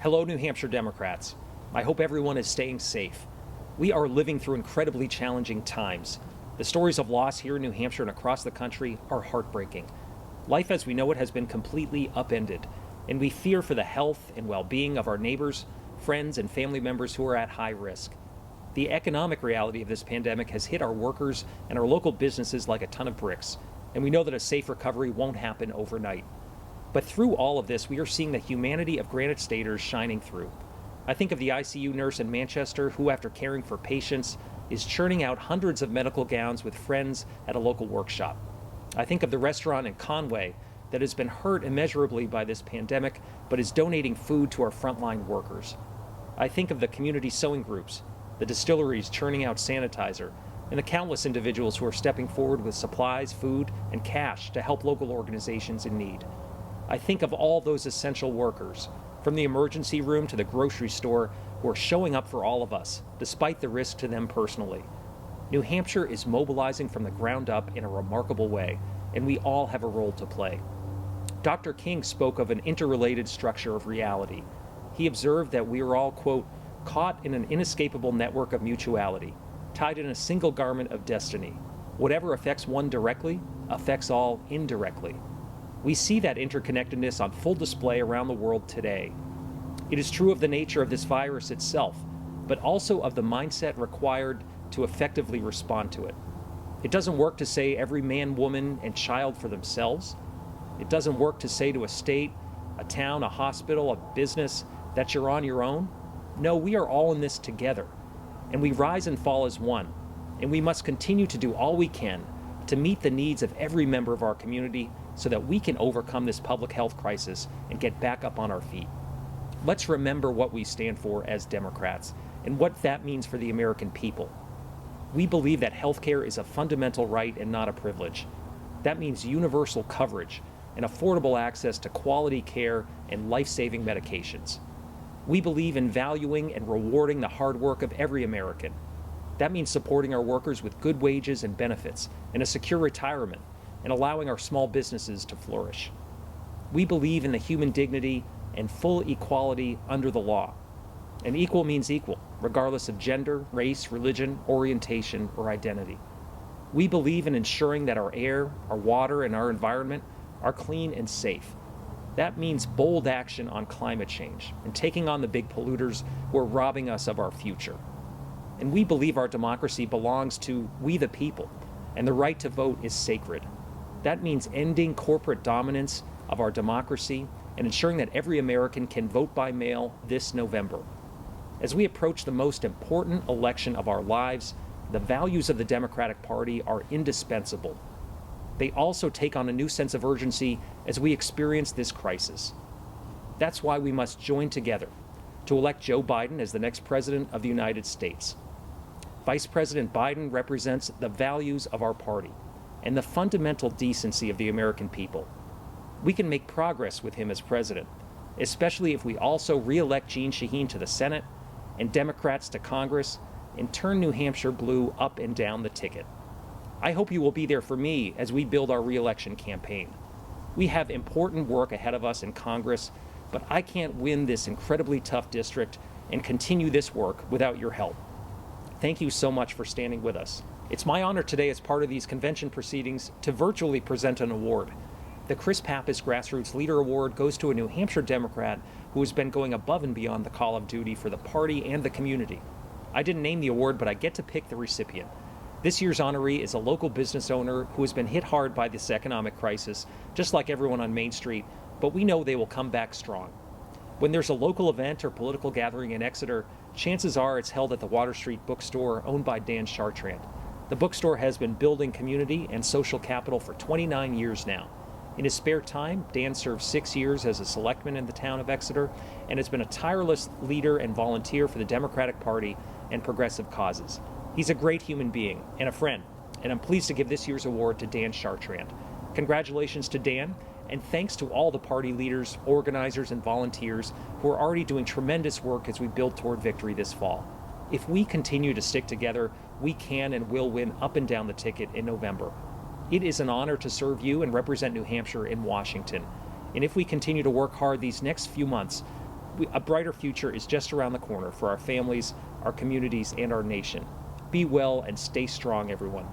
Hello, New Hampshire Democrats. I hope everyone is staying safe. We are living through incredibly challenging times. The stories of loss here in New Hampshire and across the country are heartbreaking. Life as we know it has been completely upended, and we fear for the health and well-being of our neighbors, friends, and family members who are at high risk. The economic reality of this pandemic has hit our workers and our local businesses like a ton of bricks, and we know that a safe recovery won't happen overnight. But through all of this, we are seeing the humanity of Granite Staters shining through. I think of the ICU nurse in Manchester who, after caring for patients, is churning out hundreds of medical gowns with friends at a local workshop. I think of the restaurant in Conway that has been hurt immeasurably by this pandemic, but is donating food to our frontline workers. I think of the community sewing groups, the distilleries churning out sanitizer, and the countless individuals who are stepping forward with supplies, food, and cash to help local organizations in need. I think of all those essential workers, from the emergency room to the grocery store, who are showing up for all of us, despite the risk to them personally. New Hampshire is mobilizing from the ground up in a remarkable way, and we all have a role to play. Dr. King spoke of an interrelated structure of reality. He observed that we are all, quote, caught in an inescapable network of mutuality, tied in a single garment of destiny. Whatever affects one directly affects all indirectly. We see that interconnectedness on full display around the world today. It is true of the nature of this virus itself, but also of the mindset required to effectively respond to it. It doesn't work to say every man, woman, and child for themselves. It doesn't work to say to a state, a town, a hospital, a business that you're on your own. No, we are all in this together, and we rise and fall as one, and we must continue to do all we can to meet the needs of every member of our community so that we can overcome this public health crisis and get back up on our feet. Let's remember what we stand for as Democrats and what that means for the American people. We believe that healthcare is a fundamental right and not a privilege. That means universal coverage and affordable access to quality care and life-saving medications. We believe in valuing and rewarding the hard work of every American. That means supporting our workers with good wages and benefits and a secure retirement, and allowing our small businesses to flourish. We believe in the human dignity and full equality under the law. And equal means equal, regardless of gender, race, religion, orientation, or identity. We believe in ensuring that our air, our water, and our environment are clean and safe. That means bold action on climate change and taking on the big polluters who are robbing us of our future. And we believe our democracy belongs to we the people, and the right to vote is sacred. That means ending corporate dominance of our democracy and ensuring that every American can vote by mail this November. As we approach the most important election of our lives, the values of the Democratic Party are indispensable. They also take on a new sense of urgency as we experience this crisis. That's why we must join together to elect Joe Biden as the next President of the United States. Vice President Biden represents the values of our party and the fundamental decency of the American people. We can make progress with him as president, especially if we also re-elect Jeanne Shaheen to the Senate and Democrats to Congress and turn New Hampshire blue up and down the ticket. I hope you will be there for me as we build our re-election campaign. We have important work ahead of us in Congress, but I can't win this incredibly tough district and continue this work without your help. Thank you so much for standing with us. It's my honor today, as part of these convention proceedings, to virtually present an award. The Chris Pappas Grassroots Leader Award goes to a New Hampshire Democrat who has been going above and beyond the call of duty for the party and the community. I didn't name the award, but I get to pick the recipient. This year's honoree is a local business owner who has been hit hard by this economic crisis, just like everyone on Main Street, but we know they will come back strong. When there's a local event or political gathering in Exeter, chances are it's held at the Water Street bookstore owned by Dan Chartrand. The bookstore has been building community and social capital for 29 years now. In his spare time, Dan served 6 years as a selectman in the town of Exeter and has been a tireless leader and volunteer for the Democratic Party and progressive causes. He's a great human being and a friend, and I'm pleased to give this year's award to Dan Chartrand. Congratulations to Dan, and thanks to all the party leaders, organizers, and volunteers who are already doing tremendous work as we build toward victory this fall. If we continue to stick together, we can and will win up and down the ticket in November. It is an honor to serve you and represent New Hampshire in Washington. And if we continue to work hard these next few months, A brighter future is just around the corner for our families, our communities, and our nation. Be well and stay strong, everyone.